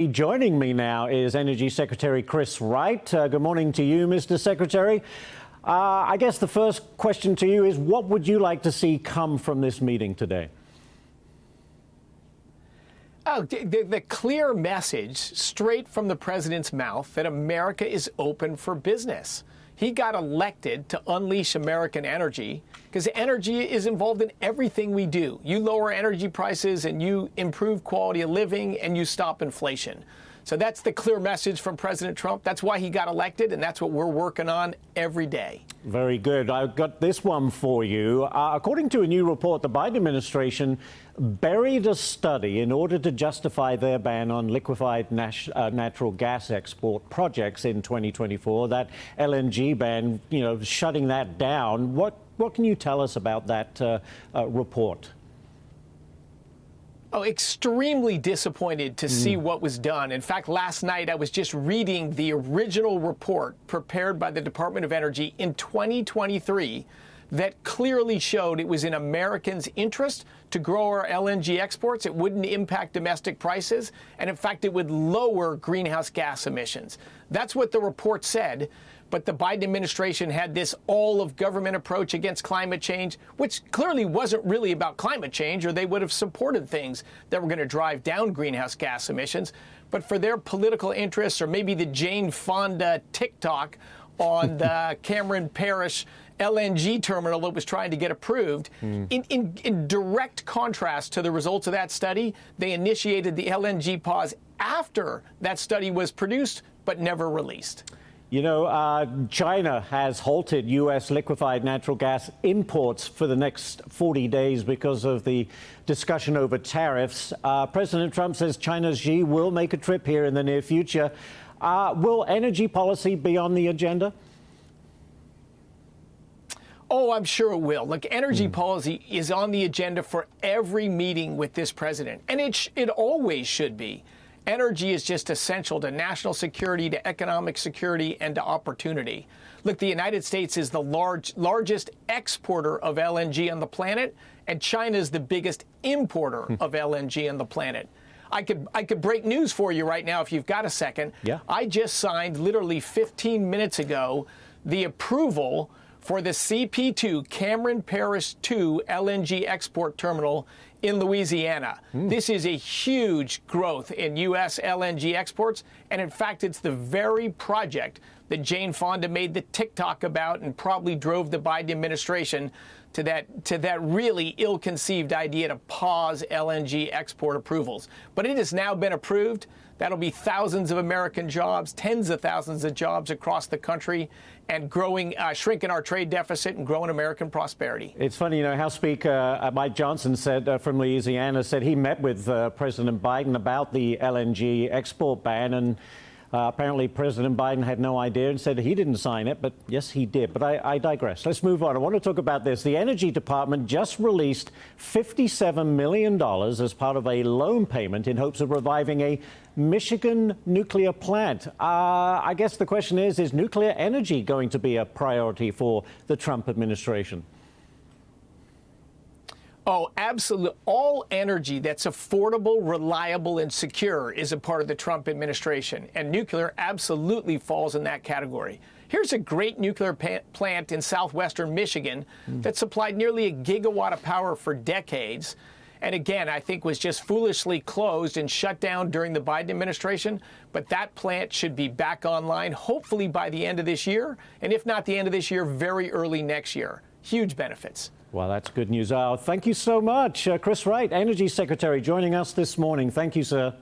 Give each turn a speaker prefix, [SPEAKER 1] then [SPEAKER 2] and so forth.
[SPEAKER 1] Joining me now is Energy Secretary Chris Wright. Good morning to you, Mr. Secretary. I guess the first question to you is, what would you like to see come from this meeting today?
[SPEAKER 2] Oh, the clear message straight from the president's mouth that America is open for business. He got elected to unleash American energy because energy is involved in everything we do. You lower energy prices and you improve quality of living and you stop inflation. So that's the clear message from President Trump. That's why he got elected, and that's what we're working on every day.
[SPEAKER 1] Very good. I've got this one for you. According to a new report, the Biden administration buried a study in order to justify their ban on liquefied natural gas export projects in 2024. That LNG ban, shutting that down. What can you tell us about that report?
[SPEAKER 2] Oh, extremely disappointed to see what was done. In fact, last night I was just reading the original report prepared by the Department of Energy in 2023 that clearly showed it was in Americans' interest to grow our LNG exports. It wouldn't impact domestic prices, and in fact, it would lower greenhouse gas emissions. That's what the report said. But the Biden administration had this all-of-government approach against climate change, which clearly wasn't really about climate change, or they would have supported things that were going to drive down greenhouse gas emissions. But for their political interests, or maybe the Jane Fonda TikTok on the Cameron Parish LNG terminal that was trying to get approved, in direct contrast to the results of that study, they initiated the LNG pause after that study was produced, but never released.
[SPEAKER 1] China has halted U.S. liquefied natural gas imports for the next 40 days because of the discussion over tariffs. President Trump says China's Xi will make a trip here in the near future. Will energy policy be on the agenda?
[SPEAKER 2] Oh, I'm sure it will. Look, energy policy is on the agenda for every meeting with this president, and it always should be. Energy is just essential to national security, to economic security, and to opportunity. Look, the United States is the largest exporter of LNG on the planet, and China is the biggest importer of LNG on the planet. I could break news for you right now if you've got a second.
[SPEAKER 1] Yeah.
[SPEAKER 2] I just signed literally 15 minutes ago the approval for the CP2 Cameron Parish 2 LNG export terminal in Louisiana. This is a huge growth in U.S. LNG exports, and in fact, it's the very project that Jane Fonda made the TikTok about and probably drove the Biden administration to that really ill-conceived idea to pause LNG export approvals. But it has now been approved. That'll be thousands of American jobs, tens of thousands of jobs across the country, and shrinking our trade deficit and growing American prosperity.
[SPEAKER 1] It's funny, House Speaker Mike Johnson said from Louisiana said he met with President Biden about the LNG export ban, and apparently President Biden had no idea and said he didn't sign it, but yes, he did. But I digress. Let's move on. I want to talk about this. The Energy Department just released $57 million as part of a loan payment in hopes of reviving a Michigan nuclear plant. I guess the question is nuclear energy going to be a priority for the Trump administration?
[SPEAKER 2] Oh, absolutely. All energy that's affordable, reliable, and secure is a part of the Trump administration, and nuclear absolutely falls in that category. Here's a great nuclear plant in southwestern Michigan that supplied nearly a gigawatt of power for decades, and again, I think was just foolishly closed and shut down during the Biden administration. But that plant should be back online, hopefully by the end of this year, and if not the end of this year, very early next year. Huge benefits.
[SPEAKER 1] Well, that's good news. Thank you so much. Chris Wright, Energy Secretary, joining us this morning. Thank you, sir.